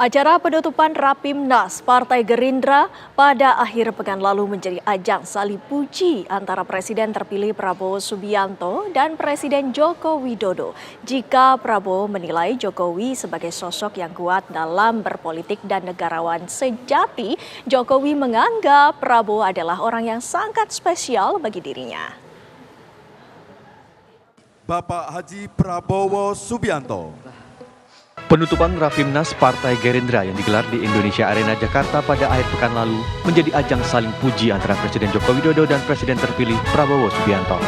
Acara penutupan Rapimnas Partai Gerindra pada akhir pekan lalu menjadi ajang saling puji antara Presiden terpilih Prabowo Subianto dan Presiden Joko Widodo. Jika Prabowo menilai Jokowi sebagai sosok yang kuat dalam berpolitik dan negarawan sejati, Jokowi menganggap Prabowo adalah orang yang sangat spesial bagi dirinya. Bapak Haji Prabowo Subianto. Penutupan Rapimnas Partai Gerindra yang digelar di Indonesia Arena Jakarta pada akhir pekan lalu menjadi ajang saling puji antara Presiden Joko Widodo dan Presiden terpilih Prabowo Subianto.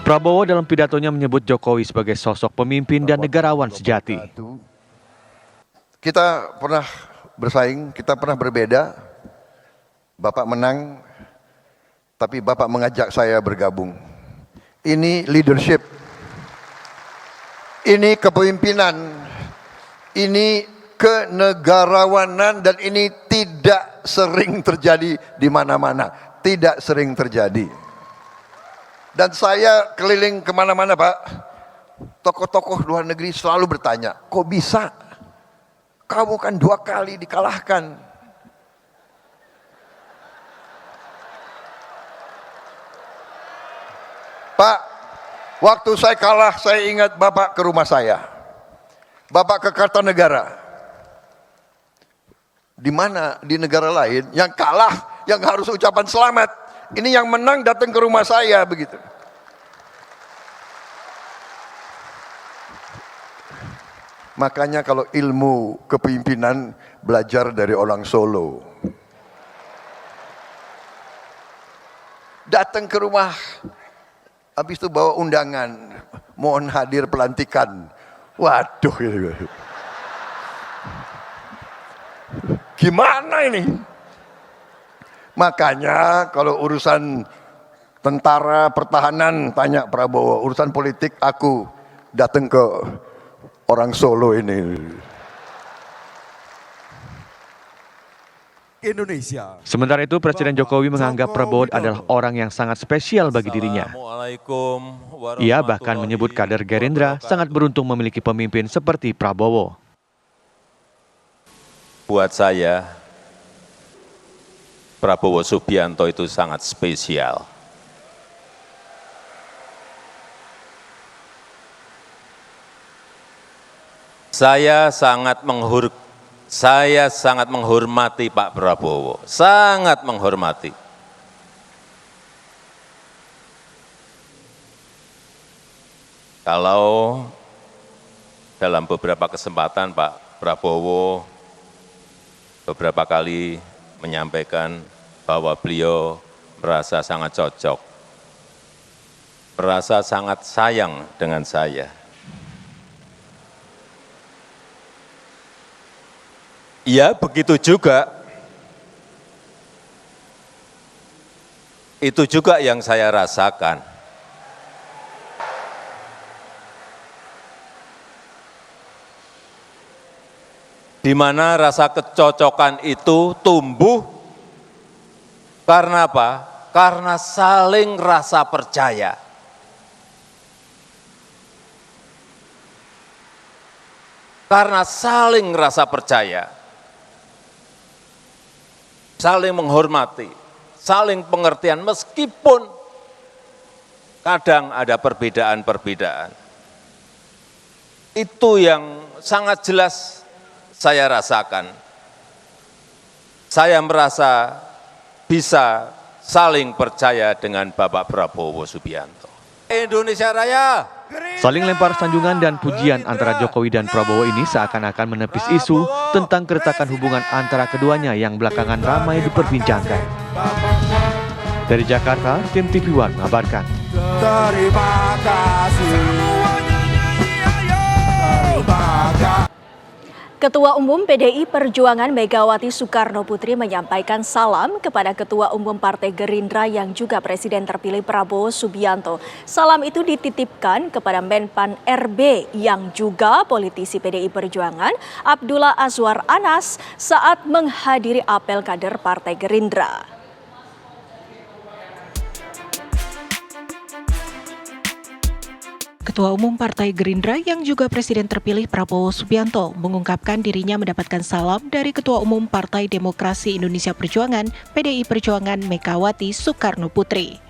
Prabowo dalam pidatonya menyebut Jokowi sebagai sosok pemimpin dan negarawan sejati. Kita pernah bersaing, kita pernah berbeda. Bapak menang, tapi Bapak mengajak saya bergabung. Ini leadership, ini kepemimpinan, ini kenegarawanan, dan ini tidak sering terjadi di mana-mana, tidak sering terjadi. Dan saya keliling kemana-mana, Pak, tokoh-tokoh luar negeri selalu bertanya, kok bisa? Kamu kan 2 kali dikalahkan. Pak, waktu saya kalah, saya ingat Bapak ke rumah saya. Bapak ke Kartanegara. Di mana di negara lain yang kalah, yang harus ucapan selamat. Ini yang menang datang ke rumah saya begitu. Makanya kalau ilmu kepemimpinan belajar dari orang Solo. Datang ke rumah, habis itu bawa undangan, mohon hadir pelantikan. Waduh, gimana ini? Makanya kalau urusan tentara pertahanan tanya Prabowo, urusan politik aku datang ke orang Solo ini. Indonesia. Sementara itu, Presiden Jokowi menganggap Prabowo adalah orang yang sangat spesial bagi dirinya. Ia bahkan menyebut kader Gerindra sangat beruntung memiliki pemimpin seperti Prabowo. Buat saya, Prabowo Subianto itu sangat spesial. Saya sangat menghormati Pak Prabowo, sangat menghormati. Kalau dalam beberapa kesempatan Pak Prabowo beberapa kali menyampaikan bahwa beliau merasa sangat cocok, merasa sangat sayang dengan saya. Ya, begitu juga. Itu juga yang saya rasakan. Di mana rasa kecocokan itu tumbuh karena apa? Karena saling rasa percaya. Karena saling rasa percaya. Saling menghormati, saling pengertian meskipun kadang ada perbedaan-perbedaan. Itu yang sangat jelas saya rasakan. Saya merasa bisa saling percaya dengan Bapak Prabowo Subianto. Indonesia Raya! Saling lempar sanjungan dan pujian antara Jokowi dan Prabowo ini seakan-akan menepis isu tentang keretakan hubungan antara keduanya yang belakangan ramai diperbincangkan. Dari Jakarta, tim TV One mengabarkan. Terima kasih. Ketua Umum PDI Perjuangan Megawati Soekarno Putri menyampaikan salam kepada Ketua Umum Partai Gerindra yang juga Presiden terpilih Prabowo Subianto. Salam itu dititipkan kepada Menpan RB yang juga politisi PDI Perjuangan Abdullah Azwar Anas saat menghadiri apel kader Partai Gerindra. Ketua Umum Partai Gerindra yang juga Presiden terpilih Prabowo Subianto mengungkapkan dirinya mendapatkan salam dari Ketua Umum Partai Demokrasi Indonesia Perjuangan (PDI Perjuangan) Megawati Soekarno Putri.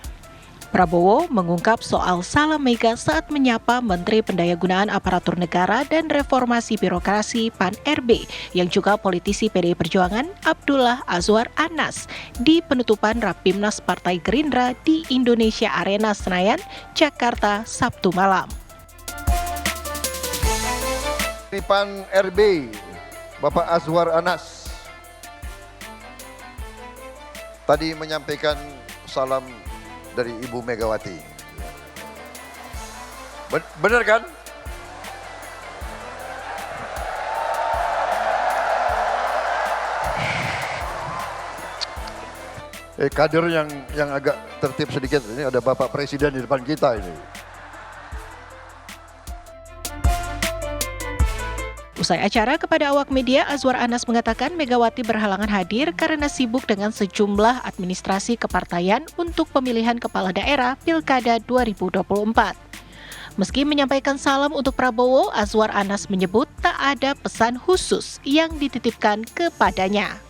Prabowo mengungkap soal salam Mega saat menyapa Menteri Pendayagunaan Aparatur Negara dan Reformasi Birokrasi PAN-RB yang juga politisi PDI Perjuangan Abdullah Azwar Anas di penutupan Rapimnas Partai Gerindra di Indonesia Arena Senayan, Jakarta, Sabtu malam. PAN-RB, Bapak Azwar Anas, tadi menyampaikan salam dari Ibu Megawati. Benar kan? Kader yang agak tertib sedikit, ini ada Bapak Presiden di depan kita ini. Usai acara kepada awak media, Azwar Anas mengatakan Megawati berhalangan hadir karena sibuk dengan sejumlah administrasi kepartaian untuk pemilihan kepala daerah Pilkada 2024. Meski menyampaikan salam untuk Prabowo, Azwar Anas menyebut tak ada pesan khusus yang dititipkan kepadanya.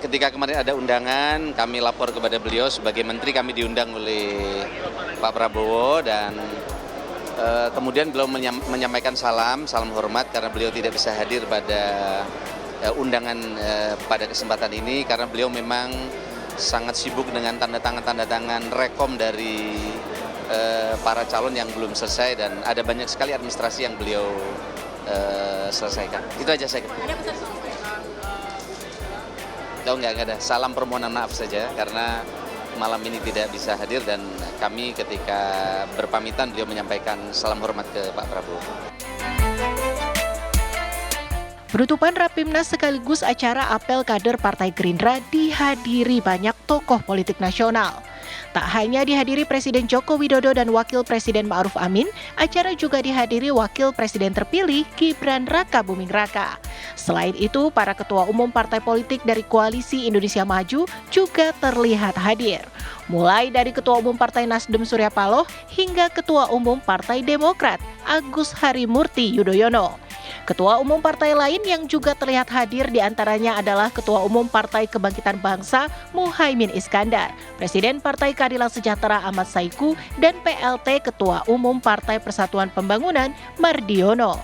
Ketika kemarin ada undangan, kami lapor kepada beliau sebagai menteri, kami diundang oleh Pak Prabowo dan kemudian beliau menyampaikan salam hormat karena beliau tidak bisa hadir pada undangan pada kesempatan ini karena beliau memang sangat sibuk dengan tanda tangan rekom dari para calon yang belum selesai dan ada banyak sekali administrasi yang beliau selesaikan. Itu aja saya. Ada pesan enggak ada. Salam permohonan maaf saja karena malam ini tidak bisa hadir dan kami ketika berpamitan beliau menyampaikan salam hormat ke Pak Prabowo. Penutupan Rapimnas sekaligus acara apel kader Partai Gerindra dihadiri banyak tokoh politik nasional. Tak hanya dihadiri Presiden Joko Widodo dan Wakil Presiden Ma'ruf Amin, acara juga dihadiri Wakil Presiden terpilih Gibran Rakabuming Raka. Selain itu, para ketua umum partai politik dari Koalisi Indonesia Maju juga terlihat hadir. Mulai dari Ketua Umum Partai Nasdem Surya Paloh hingga Ketua Umum Partai Demokrat Agus Harimurti Yudhoyono. Ketua umum partai lain yang juga terlihat hadir diantaranya adalah Ketua Umum Partai Kebangkitan Bangsa Muhaimin Iskandar, Presiden Partai Keadilan Sejahtera Ahmad Saiku, dan PLT Ketua Umum Partai Persatuan Pembangunan Mardiono.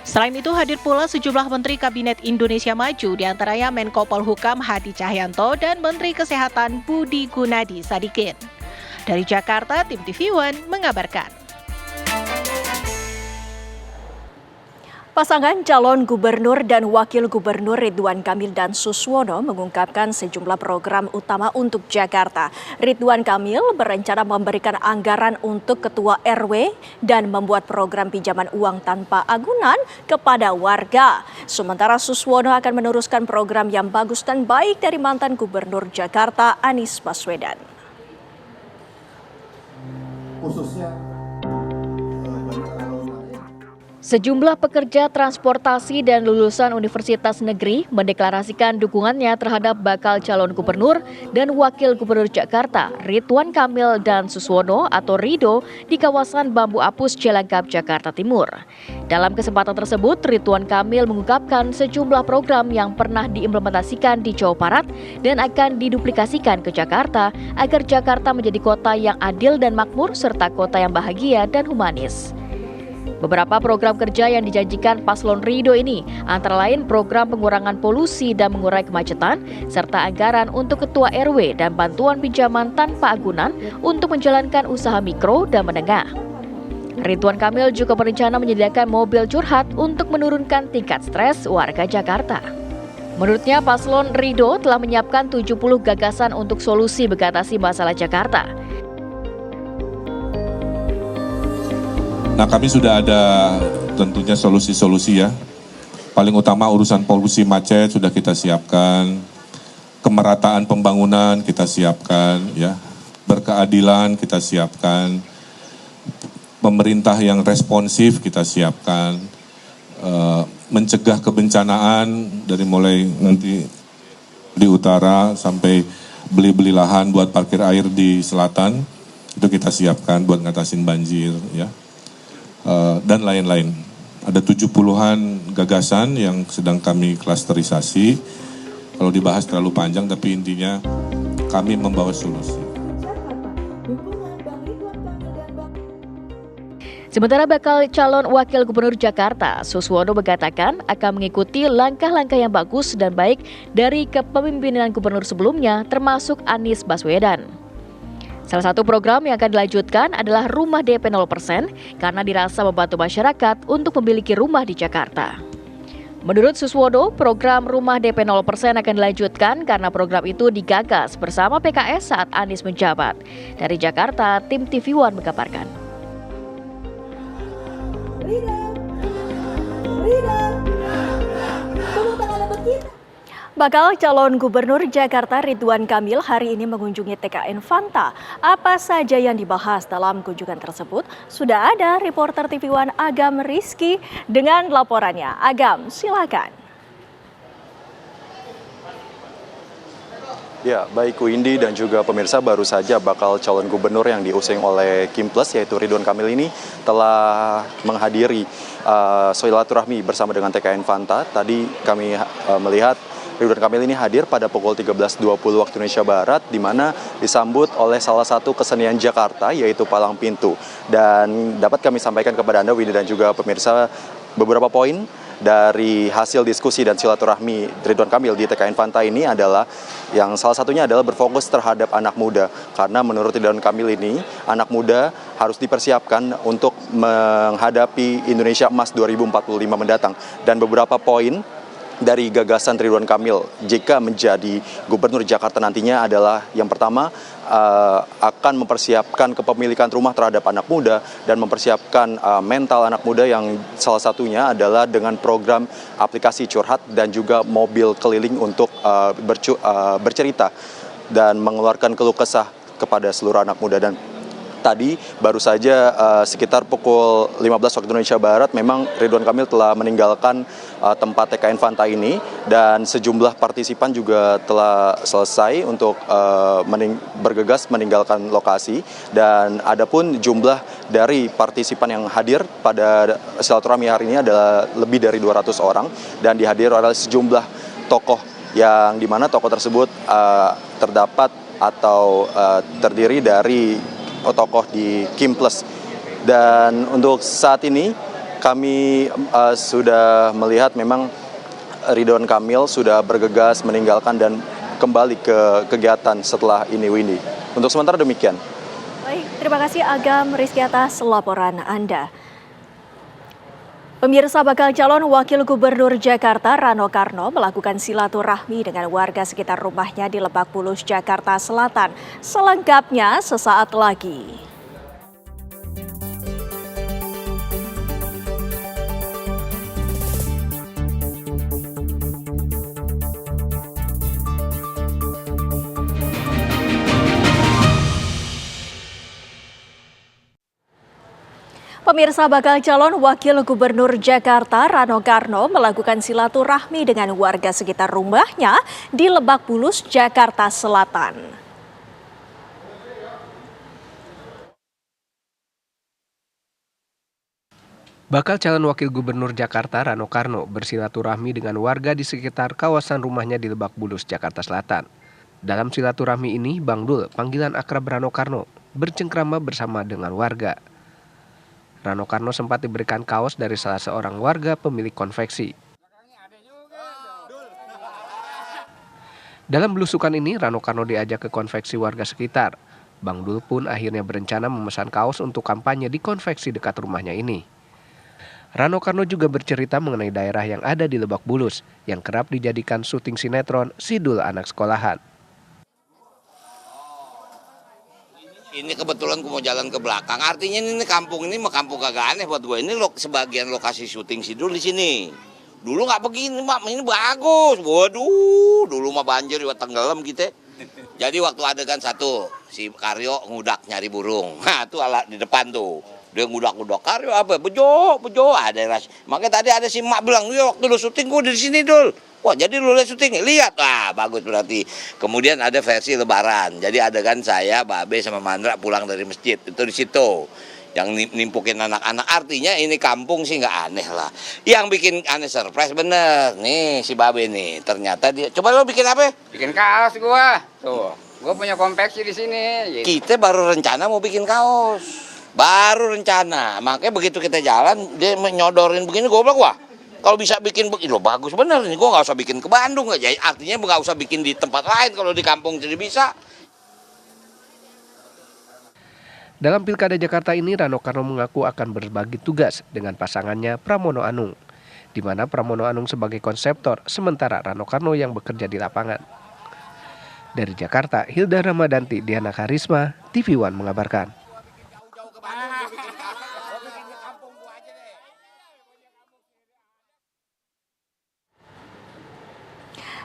Selain itu hadir pula sejumlah Menteri Kabinet Indonesia Maju diantaranya Menko Polhukam Hadi Cahyanto dan Menteri Kesehatan Budi Gunadi Sadikin. Dari Jakarta, tim TV One mengabarkan. Pasangan calon gubernur dan wakil gubernur Ridwan Kamil dan Suswono mengungkapkan sejumlah program utama untuk Jakarta. Ridwan Kamil berencana memberikan anggaran untuk ketua RW dan membuat program pinjaman uang tanpa agunan kepada warga. Sementara Suswono akan meneruskan program yang bagus dan baik dari mantan gubernur Jakarta Anies Baswedan. Sejumlah pekerja transportasi dan lulusan universitas negeri mendeklarasikan dukungannya terhadap bakal calon gubernur dan wakil gubernur Jakarta Ridwan Kamil dan Suswono atau Rido di kawasan Bambu Apus Cilangkap, Jakarta Timur. Dalam kesempatan tersebut, Ridwan Kamil mengungkapkan sejumlah program yang pernah diimplementasikan di Jawa Barat dan akan diduplikasikan ke Jakarta agar Jakarta menjadi kota yang adil dan makmur serta kota yang bahagia dan humanis. Beberapa program kerja yang dijanjikan paslon Rido ini antara lain program pengurangan polusi dan mengurai kemacetan, serta anggaran untuk ketua RW dan bantuan pinjaman tanpa agunan untuk menjalankan usaha mikro dan menengah. Ridwan Kamil juga berencana menyediakan mobil curhat untuk menurunkan tingkat stres warga Jakarta. Menurutnya, paslon Rido telah menyiapkan 70 gagasan untuk solusi mengatasi masalah Jakarta. Nah, kami sudah ada tentunya solusi-solusi ya. Paling utama urusan polusi macet sudah kita siapkan, kemerataan pembangunan kita siapkan ya, berkeadilan kita siapkan, pemerintah yang responsif kita siapkan, mencegah kebencanaan dari mulai nanti di utara sampai beli-beli lahan buat parkir air di selatan. itu kita siapkan buat ngatasin banjir ya, dan lain-lain. Ada 70-an gagasan yang sedang kami klasterisasi. Kalau dibahas terlalu panjang, tapi intinya kami membawa solusi. Sementara bakal calon wakil gubernur Jakarta, Suswono mengatakan akan mengikuti langkah-langkah yang bagus dan baik dari kepemimpinan gubernur sebelumnya, termasuk Anies Baswedan. Salah satu program yang akan dilanjutkan adalah rumah DP 0% karena dirasa membantu masyarakat untuk memiliki rumah di Jakarta. Menurut Suswono, program rumah DP 0% akan dilanjutkan karena program itu digagas bersama PKS saat Anies menjabat. Dari Jakarta, tim TV One mengabarkan. Bakal calon gubernur Jakarta Ridwan Kamil hari ini mengunjungi TKN Fanta. Apa saja yang dibahas dalam kunjungan tersebut? Sudah ada reporter TV One Agam Rizky dengan laporannya. Agam, silakan. Ya, baik Windy dan juga pemirsa, baru saja bakal calon gubernur yang diusung oleh Kim Plus yaitu Ridwan Kamil ini telah menghadiri silaturahmi bersama dengan TKN Fanta. Tadi kami melihat Ridwan Kamil ini hadir pada pukul 13.20 waktu Indonesia Barat, di mana disambut oleh salah satu kesenian Jakarta yaitu palang pintu. Dan dapat kami sampaikan kepada Anda, Windy dan juga pemirsa, beberapa poin dari hasil diskusi dan silaturahmi Ridwan Kamil di TKN Fanta ini adalah yang salah satunya adalah berfokus terhadap anak muda, karena menurut Ridwan Kamil ini anak muda harus dipersiapkan untuk menghadapi Indonesia Emas 2045 mendatang. Dan beberapa poin dari gagasan Ridwan Kamil jika menjadi gubernur Jakarta nantinya adalah yang pertama, akan mempersiapkan kepemilikan rumah terhadap anak muda dan mempersiapkan mental anak muda yang salah satunya adalah dengan program aplikasi curhat dan juga mobil keliling untuk bercerita dan mengeluarkan keluh kesah kepada seluruh anak muda. Dan tadi baru saja sekitar pukul 15 waktu Indonesia Barat memang Ridwan Kamil telah meninggalkan tempat TKN Fanta ini, dan sejumlah partisipan juga telah selesai untuk bergegas meninggalkan lokasi. Dan adapun jumlah dari partisipan yang hadir pada silaturahmi hari ini adalah lebih dari 200 orang dan dihadiri oleh sejumlah tokoh yang dimana tokoh tersebut terdapat atau terdiri dari tokoh di Kim Plus. Dan untuk saat ini kami sudah melihat memang Ridwan Kamil sudah bergegas meninggalkan dan kembali ke kegiatan setelah ini, Windy. Untuk sementara demikian. Baik, terima kasih Agam Rizky atas laporan Anda. Pemirsa, bakal calon wakil gubernur Jakarta Rano Karno melakukan silaturahmi dengan warga sekitar rumahnya di Lebak Bulus, Jakarta Selatan. Selengkapnya sesaat lagi. Pemirsa, bakal calon wakil gubernur Jakarta Rano Karno melakukan silaturahmi dengan warga sekitar rumahnya di Lebak Bulus, Jakarta Selatan. Bakal calon wakil gubernur Jakarta Rano Karno bersilaturahmi dengan warga di sekitar kawasan rumahnya di Lebak Bulus, Jakarta Selatan. Dalam silaturahmi ini, Bang Dul, panggilan akrab Rano Karno, bercengkrama bersama dengan warga. Rano Karno sempat diberikan kaos dari salah seorang warga pemilik konveksi. Dalam belusukan ini, Rano Karno diajak ke konveksi warga sekitar. Bang Dul pun akhirnya berencana memesan kaos untuk kampanye di konveksi dekat rumahnya ini. Rano Karno juga bercerita mengenai daerah yang ada di Lebak Bulus yang kerap dijadikan syuting sinetron Sidul Anak Sekolahan. Ini kebetulan gue mau jalan ke belakang, artinya ini kampung ini mah kampung kagak aneh buat gue. Ini sebagian lokasi syuting Sidul di sini. Dulu nggak begini, Mak. Ini bagus. Waduh, dulu mah banjir juga tenggelam kita. Jadi waktu adegan satu, si Karyo ngudak nyari burung. Nah, itu alat di depan tuh. Dia ngudak-ngudak, Karyo apa? Bejo, ada ras. Makanya tadi ada si Mak bilang, "Yo, waktu lu syuting gue di sini, Dul." Wah, jadi lu lihat syuting, lihat, wah bagus berarti. Kemudian ada versi Lebaran, jadi adegan saya, Babe sama Mandra pulang dari masjid, itu di situ. Yang nimpukin anak-anak, artinya ini kampung sih nggak aneh lah. Yang bikin aneh surprise bener, nih si Babe nih, ternyata dia, coba lo bikin apa? Bikin kaos gua, tuh, gua punya konveksi di sini. Gitu. Kita baru rencana mau bikin kaos, baru rencana, makanya begitu kita jalan, dia menyodorin begini, gua bilang, wah, kalau bisa bikin lo bagus bener nih, gue nggak usah bikin ke Bandung, artinya nggak usah bikin di tempat lain, kalau di kampung jadi bisa. Dalam Pilkada Jakarta ini, Rano Karno mengaku akan berbagi tugas dengan pasangannya Pramono Anung, di mana Pramono Anung sebagai konseptor, sementara Rano Karno yang bekerja di lapangan. Dari Jakarta, Hilda Ramadanti, Diana Karisma, TV One mengabarkan.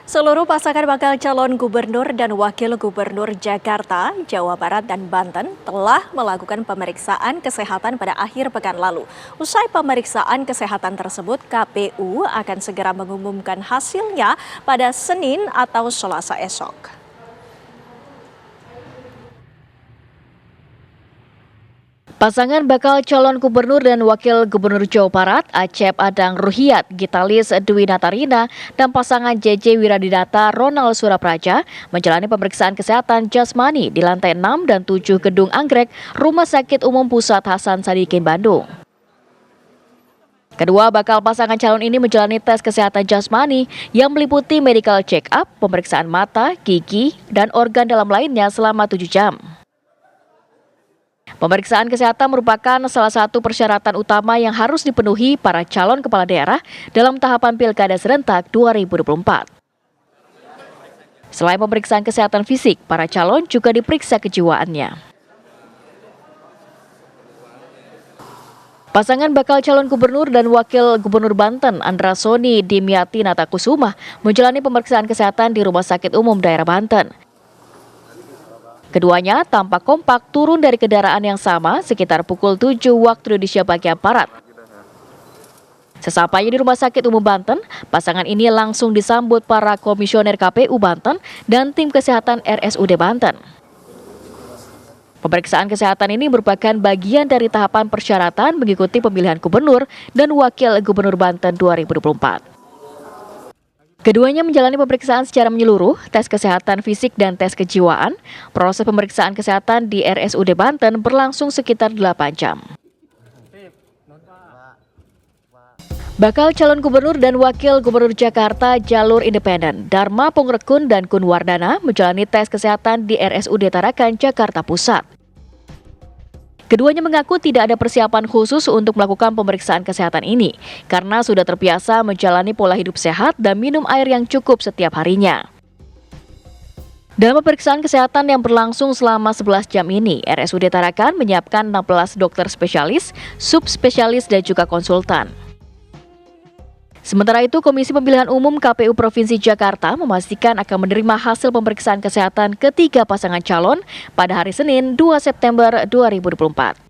Seluruh pasangan bakal calon gubernur dan wakil gubernur Jakarta, Jawa Barat, dan Banten telah melakukan pemeriksaan kesehatan pada akhir pekan lalu. Usai pemeriksaan kesehatan tersebut, KPU akan segera mengumumkan hasilnya pada Senin atau Selasa esok. Pasangan bakal calon gubernur dan wakil gubernur Jawa Barat, Acep Adang Ruhiat, Gitalis Dwi Natarina, dan pasangan JJ Wiradinata Ronald Surapraja menjalani pemeriksaan kesehatan jasmani di lantai 6 dan 7 Gedung Anggrek, Rumah Sakit Umum Pusat Hasan Sadikin, Bandung. Kedua bakal pasangan calon ini menjalani tes kesehatan jasmani yang meliputi medical check-up, pemeriksaan mata, gigi, dan organ dalam lainnya selama 7 jam. Pemeriksaan kesehatan merupakan salah satu persyaratan utama yang harus dipenuhi para calon kepala daerah dalam tahapan Pilkada serentak 2024. Selain pemeriksaan kesehatan fisik, para calon juga diperiksa kejiwaannya. Pasangan bakal calon gubernur dan wakil gubernur Banten, Andra Soni Dimyati Natakusuma, menjalani pemeriksaan kesehatan di Rumah Sakit Umum Daerah Banten. Keduanya tampak kompak turun dari kendaraan yang sama sekitar pukul 7 waktu Indonesia bagian Barat. Sesampainya di Rumah Sakit Umum Banten, pasangan ini langsung disambut para komisioner KPU Banten dan tim kesehatan RSUD Banten. Pemeriksaan kesehatan ini merupakan bagian dari tahapan persyaratan mengikuti pemilihan gubernur dan wakil gubernur Banten 2024. Keduanya menjalani pemeriksaan secara menyeluruh, tes kesehatan fisik dan tes kejiwaan. Proses pemeriksaan kesehatan di RSUD Banten berlangsung sekitar 8 jam. Bakal calon gubernur dan wakil gubernur Jakarta jalur independen, Dharma Pongrekun dan Kun Wardana menjalani tes kesehatan di RSUD Tarakan, Jakarta Pusat. Keduanya mengaku tidak ada persiapan khusus untuk melakukan pemeriksaan kesehatan ini karena sudah terbiasa menjalani pola hidup sehat dan minum air yang cukup setiap harinya. Dalam pemeriksaan kesehatan yang berlangsung selama 11 jam ini, RSUD Tarakan menyiapkan 16 dokter spesialis, subspesialis, dan juga konsultan. Sementara itu, Komisi Pemilihan Umum KPU Provinsi Jakarta memastikan akan menerima hasil pemeriksaan kesehatan ketiga pasangan calon pada hari Senin 2 September 2024.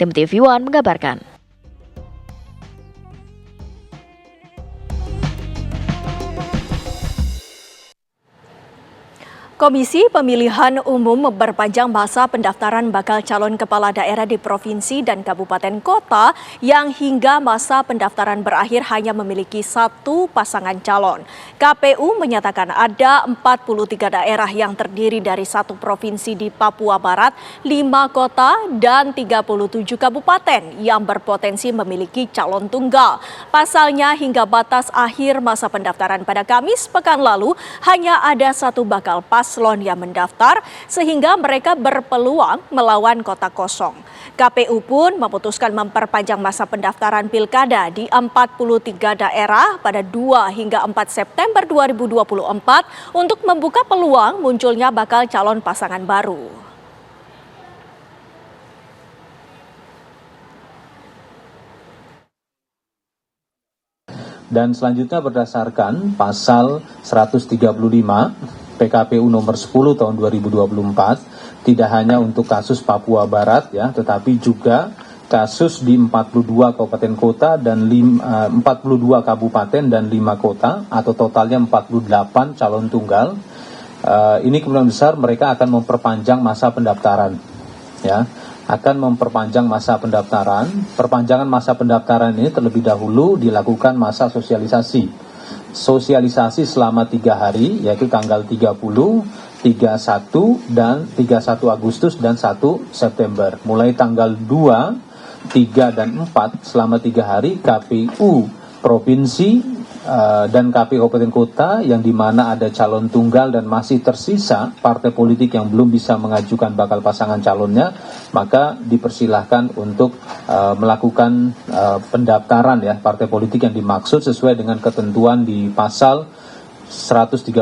Tim TV One mengabarkan. Komisi Pemilihan Umum memperpanjang masa pendaftaran bakal calon kepala daerah di provinsi dan kabupaten kota yang hingga masa pendaftaran berakhir hanya memiliki satu pasangan calon. KPU menyatakan ada 43 daerah yang terdiri dari satu provinsi di Papua Barat, 5 kota, dan 37 kabupaten yang berpotensi memiliki calon tunggal. Pasalnya hingga batas akhir masa pendaftaran pada Kamis pekan lalu hanya ada satu bakal paslon yang mendaftar sehingga mereka berpeluang melawan kota kosong. KPU pun memutuskan memperpanjang masa pendaftaran pilkada di 43 daerah pada 2 hingga 4 September 2024 untuk membuka peluang munculnya bakal calon pasangan baru. Dan selanjutnya berdasarkan pasal 135 PKPU nomor 10 tahun 2024 tidak hanya untuk kasus Papua Barat ya, tetapi juga kasus di 42 kabupaten kota dan 42 kabupaten dan 5 kota, atau totalnya 48 calon tunggal. Ini kemungkinan besar mereka akan memperpanjang masa pendaftaran, ya, akan memperpanjang masa pendaftaran. Perpanjangan masa pendaftaran ini terlebih dahulu dilakukan masa sosialisasi selama 3 hari, yaitu tanggal 30, 31 dan 31 Agustus dan 1 September. Mulai tanggal 2, 3 dan 4 selama 3 hari KPU provinsi dan KPU kabupaten kota yang dimana ada calon tunggal dan masih tersisa partai politik yang belum bisa mengajukan bakal pasangan calonnya, maka dipersilahkan untuk melakukan pendaftaran ya partai politik yang dimaksud sesuai dengan ketentuan di pasal 135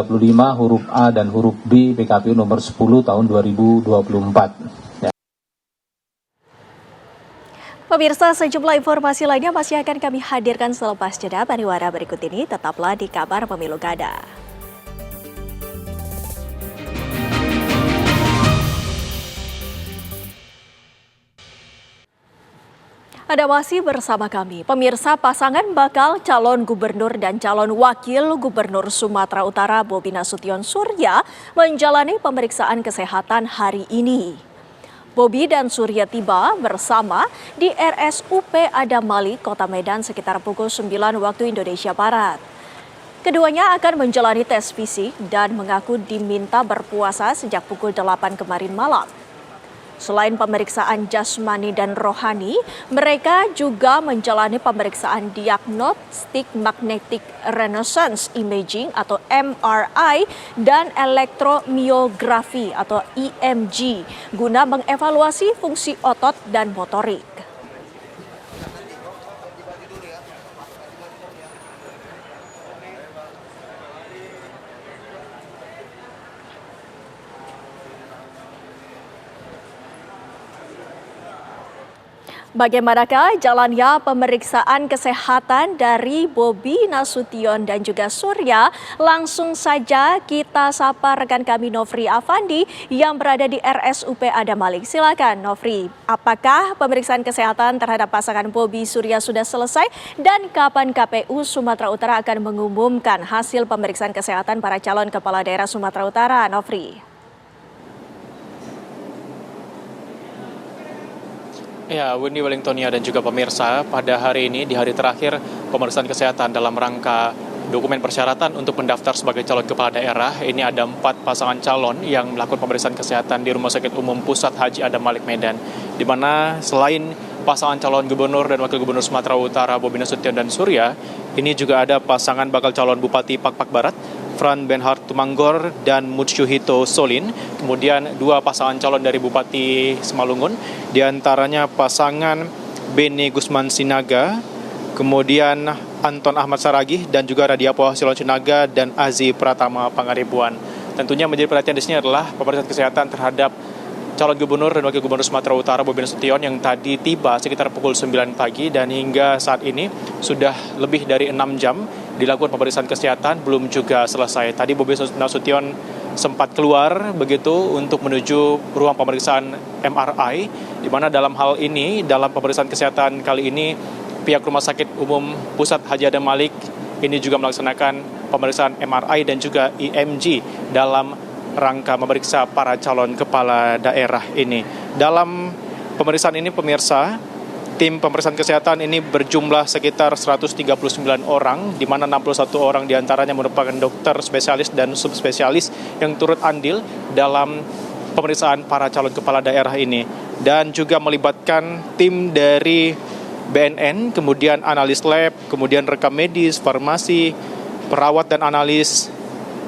huruf A dan huruf B PKPU nomor 10 tahun 2024. Pemirsa, sejumlah informasi lainnya masih akan kami hadirkan selepas jeda pariwara berikut ini. Tetaplah di Kabar Pemilu Kada. Anda masih bersama kami. Pemirsa, pasangan bakal calon gubernur dan calon wakil gubernur Sumatera Utara Bobi Nasution Surya menjalani pemeriksaan kesehatan hari ini. Bobi dan Surya tiba bersama di RSUP Adam Malik, Kota Medan sekitar pukul 9 waktu Indonesia Barat. Keduanya akan menjalani tes fisik dan mengaku diminta berpuasa sejak pukul 8 kemarin malam. Selain pemeriksaan jasmani dan rohani, mereka juga menjalani pemeriksaan diagnostik magnetic resonance imaging atau MRI dan elektromiografi atau EMG guna mengevaluasi fungsi otot dan motorik. Bagaimanakah jalannya pemeriksaan kesehatan dari Bobi Nasution dan juga Surya? Langsung saja kita sapa rekan kami Nofri Afandi yang berada di RSUP Adam Malik. Silakan Nofri, apakah pemeriksaan kesehatan terhadap pasangan Bobi Surya sudah selesai dan kapan KPU Sumatera Utara akan mengumumkan hasil pemeriksaan kesehatan para calon kepala daerah Sumatera Utara? Nofri. Ya, Windy Wellingtonia dan juga pemirsa, pada hari ini di hari terakhir pemeriksaan kesehatan dalam rangka dokumen persyaratan untuk mendaftar sebagai calon kepala daerah, ini ada 4 pasangan calon yang melakukan pemeriksaan kesehatan di Rumah Sakit Umum Pusat Haji Adam Malik Medan, di mana selain pasangan calon gubernur dan wakil gubernur Sumatera Utara Bobi Nasution dan Surya, ini juga ada pasangan bakal calon Bupati Pakpak Barat Fran Benhart Tumanggor dan Mutsyuhito Solin, kemudian 2 pasangan calon dari Bupati Simalungun, diantaranya pasangan Beni Gusman Sinaga, kemudian Anton Ahmad Saragih, dan juga Radiapo Silon Sinaga dan Azi Pratama Pangaribuan. Tentunya menjadi perhatian di sini adalah pemeriksaan kesehatan terhadap calon gubernur dan wakil gubernur Sumatera Utara Bobi Nasution yang tadi tiba sekitar pukul 9 pagi dan hingga saat ini sudah lebih dari 6 jam dilakukan pemeriksaan kesehatan, belum juga selesai. Tadi Bobi Nasution sempat keluar begitu untuk menuju ruang pemeriksaan MRI, di mana dalam hal ini, dalam pemeriksaan kesehatan kali ini, pihak Rumah Sakit Umum Pusat Haji Adam Malik ini juga melaksanakan pemeriksaan MRI dan juga EMG dalam rangka memeriksa para calon kepala daerah ini. Dalam pemeriksaan ini, pemirsa, tim pemeriksaan kesehatan ini berjumlah sekitar 139 orang, di mana 61 orang diantaranya merupakan dokter spesialis dan subspesialis yang turut andil dalam pemeriksaan para calon kepala daerah ini. Dan juga melibatkan tim dari BNN, kemudian analis lab, kemudian rekam medis, farmasi, perawat dan analis,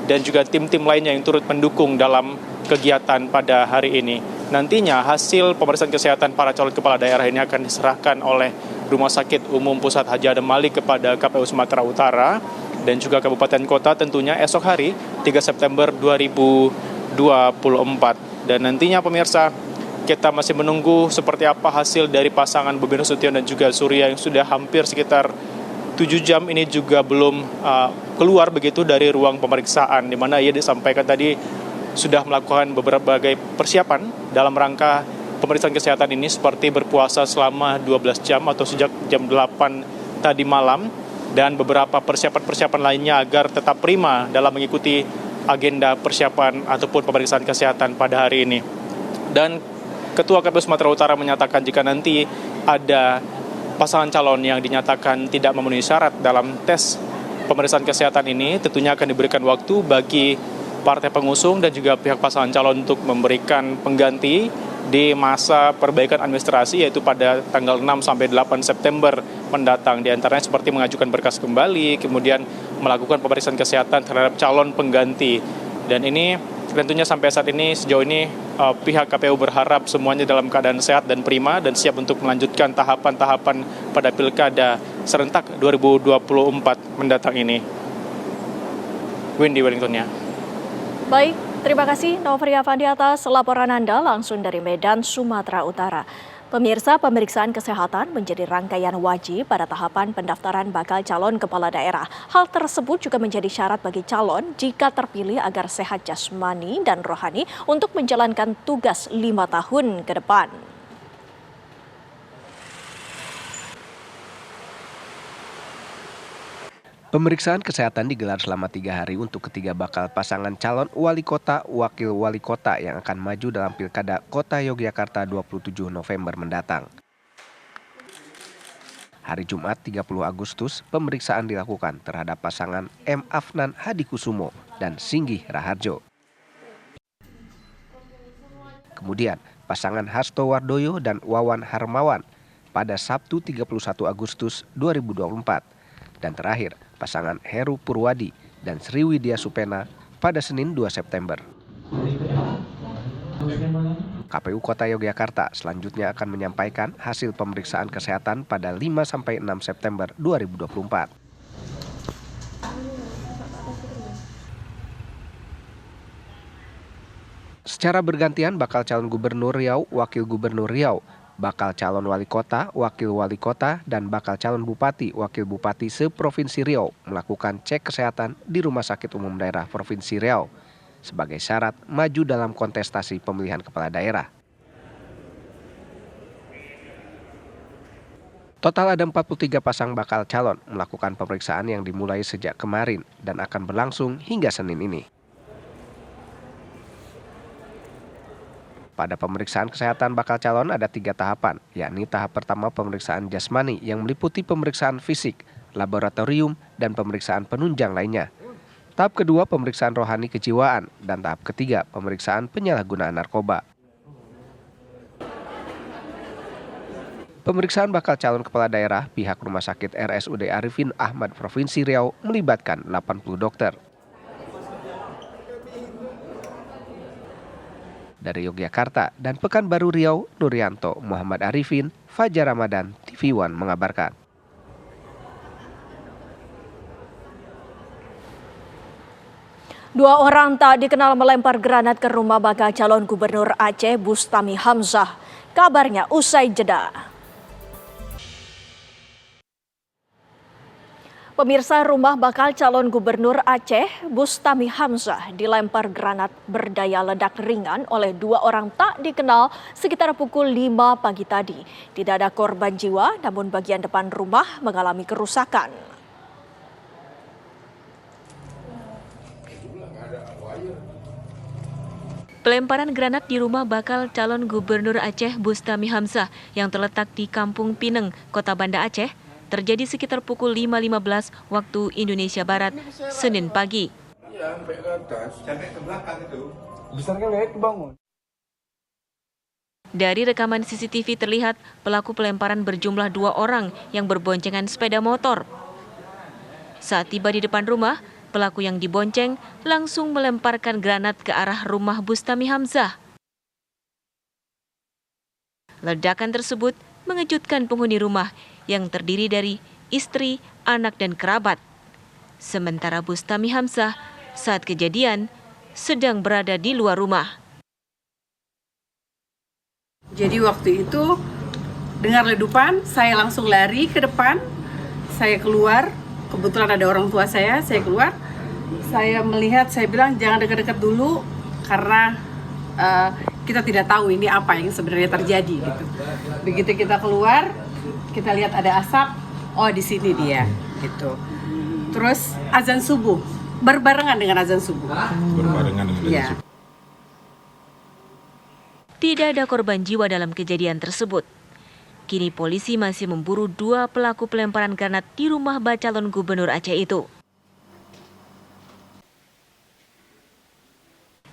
dan juga tim-tim lainnya yang turut mendukung dalam kegiatan pada hari ini. Nantinya hasil pemeriksaan kesehatan para calon kepala daerah ini akan diserahkan oleh Rumah Sakit Umum Pusat Haji Adam Malik kepada KPU Sumatera Utara dan juga kabupaten kota tentunya esok hari 3 September 2024. Dan nantinya pemirsa, kita masih menunggu seperti apa hasil dari pasangan Bobi Nasution dan juga Surya yang sudah hampir sekitar 7 jam ini juga belum keluar begitu dari ruang pemeriksaan, di mana ia disampaikan tadi sudah melakukan beberapa persiapan dalam rangka pemeriksaan kesehatan ini seperti berpuasa selama 12 jam atau sejak jam 8 tadi malam, dan beberapa persiapan-persiapan lainnya agar tetap prima dalam mengikuti agenda persiapan ataupun pemeriksaan kesehatan pada hari ini. Dan Ketua KPU Sumatera Utara menyatakan jika nanti ada pasangan calon yang dinyatakan tidak memenuhi syarat dalam tes pemeriksaan kesehatan ini, tentunya akan diberikan waktu bagi partai pengusung dan juga pihak pasangan calon untuk memberikan pengganti di masa perbaikan administrasi, yaitu pada tanggal 6 sampai 8 September mendatang. Di antaranya seperti mengajukan berkas kembali, kemudian melakukan pemeriksaan kesehatan terhadap calon pengganti. Dan ini tentunya sampai saat ini, sejauh ini pihak KPU berharap semuanya dalam keadaan sehat dan prima dan siap untuk melanjutkan tahapan-tahapan pada Pilkada serentak 2024 mendatang ini. Windy Wellingtonnya. Baik, terima kasih Novria Fandi atas laporan Anda langsung dari Medan, Sumatera Utara. Pemirsa, pemeriksaan kesehatan menjadi rangkaian wajib pada tahapan pendaftaran bakal calon kepala daerah. Hal tersebut juga menjadi syarat bagi calon jika terpilih agar sehat jasmani dan rohani untuk menjalankan tugas 5 tahun ke depan. Pemeriksaan kesehatan digelar selama 3 hari untuk ketiga bakal pasangan calon wali kota, wakil wali kota yang akan maju dalam Pilkada Kota Yogyakarta 27 November mendatang. Hari Jumat 30 Agustus, pemeriksaan dilakukan terhadap pasangan M. Afnan Hadikusumo dan Singgih Raharjo. Kemudian, pasangan Hasto Wardoyo dan Wawan Harmawan pada Sabtu 31 Agustus 2024. Dan terakhir, pasangan Heru Purwadi dan Sriwidya Supena pada Senin 2 September. KPU Kota Yogyakarta selanjutnya akan menyampaikan hasil pemeriksaan kesehatan pada 5-6 September 2024. Secara bergantian bakal calon gubernur Riau, wakil gubernur Riau, bakal calon wali kota, wakil wali kota, dan bakal calon bupati, wakil bupati se-Provinsi Riau melakukan cek kesehatan di Rumah Sakit Umum Daerah Provinsi Riau sebagai syarat maju dalam kontestasi pemilihan kepala daerah. Total ada 43 pasang bakal calon melakukan pemeriksaan yang dimulai sejak kemarin dan akan berlangsung hingga Senin ini. Pada pemeriksaan kesehatan bakal calon ada 3 tahapan, yakni tahap pertama pemeriksaan jasmani yang meliputi pemeriksaan fisik, laboratorium, dan pemeriksaan penunjang lainnya. Tahap kedua pemeriksaan rohani kejiwaan, dan tahap ketiga pemeriksaan penyalahgunaan narkoba. Pemeriksaan bakal calon kepala daerah pihak Rumah Sakit RSUD Arifin Ahmad Provinsi Riau melibatkan 80 dokter. Dari Yogyakarta dan Pekanbaru Riau, Nuryanto Muhammad Arifin, Fajar Ramadan, TV One mengabarkan. Dua orang tak dikenal melempar granat ke rumah bakal calon gubernur Aceh Bustami Hamzah. Kabarnya usai jeda. Pemirsa, rumah bakal calon gubernur Aceh, Bustami Hamzah, dilempar granat berdaya ledak ringan oleh 2 orang tak dikenal sekitar pukul 5 pagi tadi. Tidak ada korban jiwa, namun bagian depan rumah mengalami kerusakan. Pelemparan granat di rumah bakal calon gubernur Aceh, Bustami Hamzah, yang terletak di Kampung Pineng, Kota Banda Aceh, terjadi sekitar pukul 5.15 waktu Indonesia Barat, Senin pagi. Dari rekaman CCTV terlihat pelaku pelemparan berjumlah 2 orang yang berboncengan sepeda motor. Saat tiba di depan rumah, pelaku yang dibonceng langsung melemparkan granat ke arah rumah Bustami Hamzah. Ledakan tersebut mengejutkan penghuni rumah yang terdiri dari istri, anak, dan kerabat. Sementara Bustami Hamzah saat kejadian sedang berada di luar rumah. Jadi waktu itu dengar ledupan, saya langsung lari ke depan, saya keluar, kebetulan ada orang tua saya keluar, saya melihat, saya bilang jangan dekat-dekat dulu karena kita tidak tahu ini apa yang sebenarnya terjadi gitu. Begitu kita keluar, kita lihat ada asap, oh di sini dia gitu. Terus azan subuh, berbarengan dengan azan subuh. Berbarengan dengan azan subuh. Tidak ada korban jiwa dalam kejadian tersebut. Kini polisi masih memburu 2 pelaku pelemparan granat di rumah calon gubernur Aceh itu.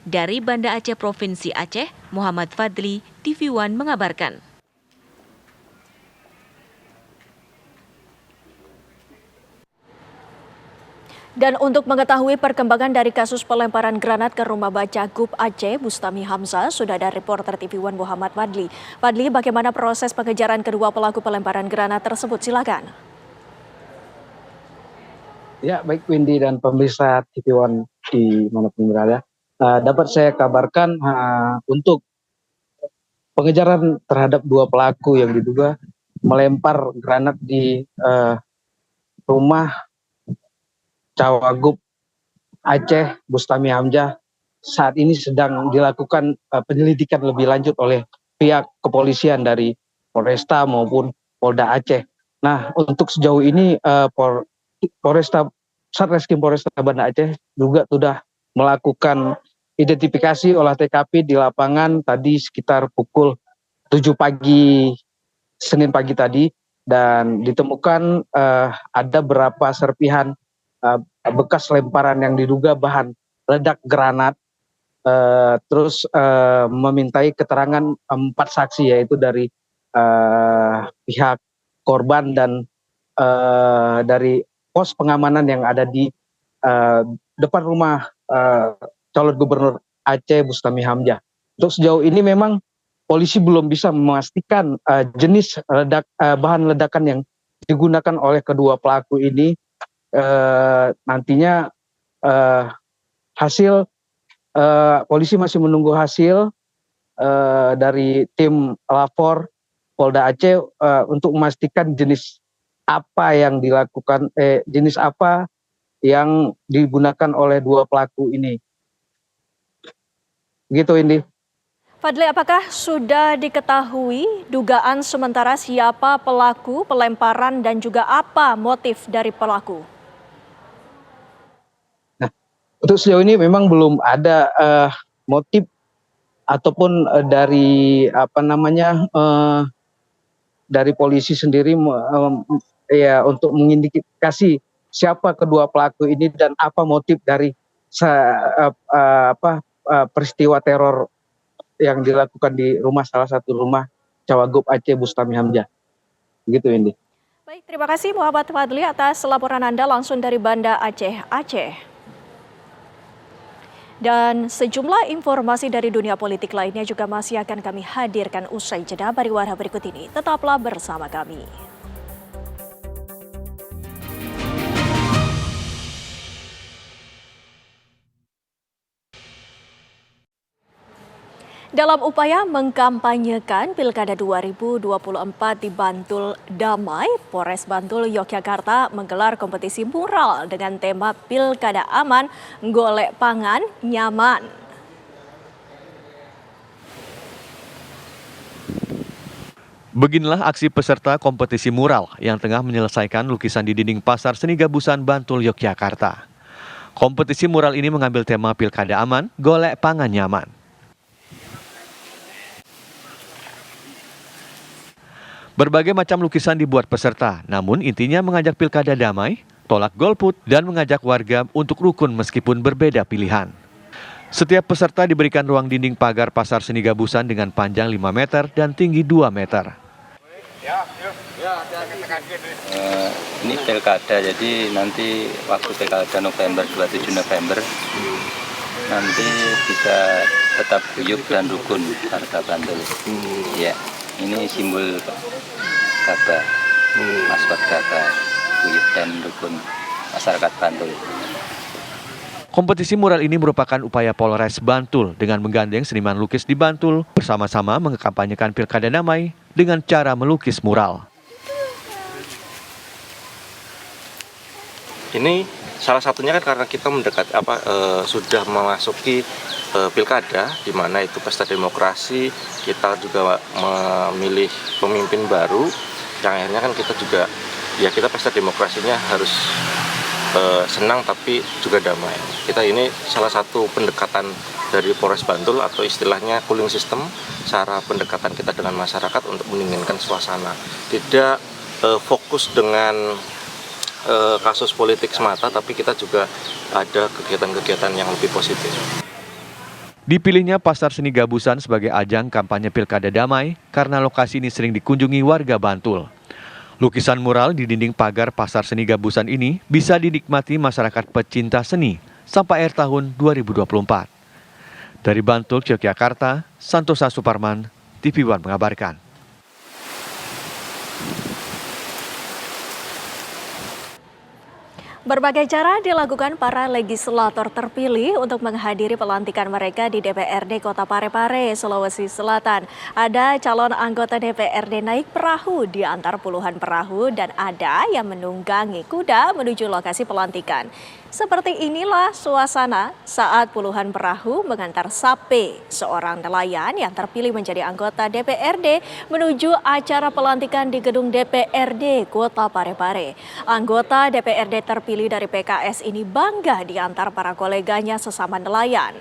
Dari Banda Aceh Provinsi Aceh, Muhammad Fadli, TV One mengabarkan. Dan untuk mengetahui perkembangan dari kasus pelemparan granat ke rumah baca Gub Aceh, Bustami Hamzah, sudah ada reporter TV One Muhammad Fadli. Fadli, bagaimana proses pengejaran kedua pelaku pelemparan granat tersebut? Silakan. Ya, baik Windy dan pemirsa TV One di manapun berada. Dapat saya kabarkan untuk pengejaran terhadap 2 pelaku yang diduga melempar granat di rumah Cawagup Aceh Bustami Hamzah saat ini sedang dilakukan penyelidikan lebih lanjut oleh pihak kepolisian dari Polresta maupun Polda Aceh. Nah, untuk sejauh ini Satreskrim Polresta Banda Aceh juga sudah melakukan identifikasi olah TKP di lapangan tadi sekitar pukul 7 pagi Senin pagi tadi, dan ditemukan ada beberapa serpihan bekas lemparan yang diduga bahan ledak granat. Terus memintai keterangan 4 saksi, yaitu dari pihak korban dan dari pos pengamanan yang ada di depan rumah calon gubernur Aceh Bustami Hamzah. Untuk sejauh ini memang polisi belum bisa memastikan jenis bahan ledakan yang digunakan oleh kedua pelaku ini. Nantinya hasil polisi masih menunggu hasil dari tim lapor Polda Aceh untuk memastikan jenis apa yang dilakukan, jenis apa yang digunakan oleh 2 pelaku ini. Gitu, Indi. Fadli, apakah sudah diketahui dugaan sementara siapa pelaku pelemparan dan juga apa motif dari pelaku? Nah, untuk sejauh ini memang belum ada motif ataupun dari dari polisi sendiri untuk mengindikasi siapa kedua pelaku ini dan apa motif dari peristiwa teror yang dilakukan di salah satu rumah Cawagup Aceh Bustami Hamzah. Begitu, Indi. Baik, terima kasih Muhammad Fadli atas laporan Anda langsung dari Banda Aceh, Aceh. Dan sejumlah informasi dari dunia politik lainnya juga masih akan kami hadirkan usai jeda pariwara berikut ini. Tetaplah bersama kami. Dalam upaya mengkampanyekan Pilkada 2024 di Bantul Damai, Polres Bantul, Yogyakarta menggelar kompetisi mural dengan tema Pilkada Aman, Golek Pangan Nyaman. Beginilah aksi peserta kompetisi mural yang tengah menyelesaikan lukisan di dinding Pasar Seni Gabusan Bantul, Yogyakarta. Kompetisi mural ini mengambil tema Pilkada Aman, Golek Pangan Nyaman. Berbagai macam lukisan dibuat peserta, namun intinya mengajak pilkada damai, tolak golput, dan mengajak warga untuk rukun meskipun berbeda pilihan. Setiap peserta diberikan ruang dinding pagar Pasar Seni Gabusan dengan panjang 5 meter dan tinggi 2 meter. Ini pilkada, jadi nanti waktu pilkada November, 27 November, nanti bisa tetap guyup dan rukun warga Bantul. Ya, ini simbol Gabah, maskot Gabah, guyup dan rukun masyarakat Bantul. Kompetisi mural ini merupakan upaya Polres Bantul dengan menggandeng seniman lukis di Bantul bersama-sama mengkampanyekan Pilkada Damai dengan cara melukis mural. Ini salah satunya kan karena kita mendekat sudah memasuki pilkada, di mana itu pesta demokrasi, kita juga memilih pemimpin baru, yang akhirnya kan kita juga, ya kita pesta demokrasinya harus senang tapi juga damai. Kita ini salah satu pendekatan dari Polres Bantul atau istilahnya cooling system, cara pendekatan kita dengan masyarakat untuk mendinginkan suasana. Tidak fokus dengan kasus politik semata, tapi kita juga ada kegiatan-kegiatan yang lebih positif. Dipilihnya Pasar Seni Gabusan sebagai ajang kampanye Pilkada Damai karena lokasi ini sering dikunjungi warga Bantul. Lukisan mural di dinding pagar Pasar Seni Gabusan ini bisa dinikmati masyarakat pecinta seni sampai akhir tahun 2024. Dari Bantul, Yogyakarta, Santosa Suparman, TV One mengabarkan. Berbagai cara dilakukan para legislator terpilih untuk menghadiri pelantikan mereka di DPRD Kota Parepare, Sulawesi Selatan. Ada calon anggota DPRD naik perahu di antar puluhan perahu dan ada yang menunggangi kuda menuju lokasi pelantikan. Seperti inilah suasana saat puluhan perahu mengantar Sape, seorang nelayan yang terpilih menjadi anggota DPRD menuju acara pelantikan di gedung DPRD Kota Parepare. Anggota DPRD terpilih dari PKS ini bangga diantar para koleganya sesama nelayan.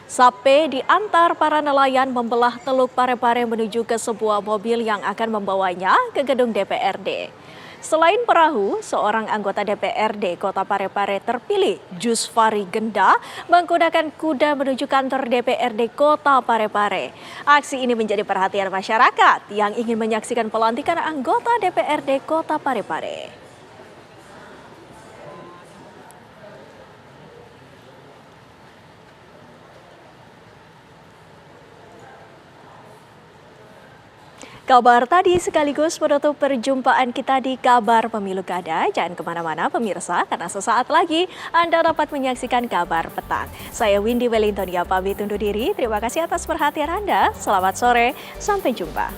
Sape diantar para nelayan membelah Teluk Parepare menuju ke sebuah mobil yang akan membawanya ke gedung DPRD. Selain perahu, seorang anggota DPRD Kota Parepare terpilih, Jusfari Genda, menggunakan kuda menuju kantor DPRD Kota Parepare. Aksi ini menjadi perhatian masyarakat yang ingin menyaksikan pelantikan anggota DPRD Kota Parepare. Kabar tadi sekaligus menutup perjumpaan kita di Kabar Pemilu Kada. Jangan kemana-mana pemirsa, karena sesaat lagi Anda dapat menyaksikan Kabar Petang. Saya Windy Wellington, ya pamit undur diri. Terima kasih atas perhatian Anda. Selamat sore, sampai jumpa.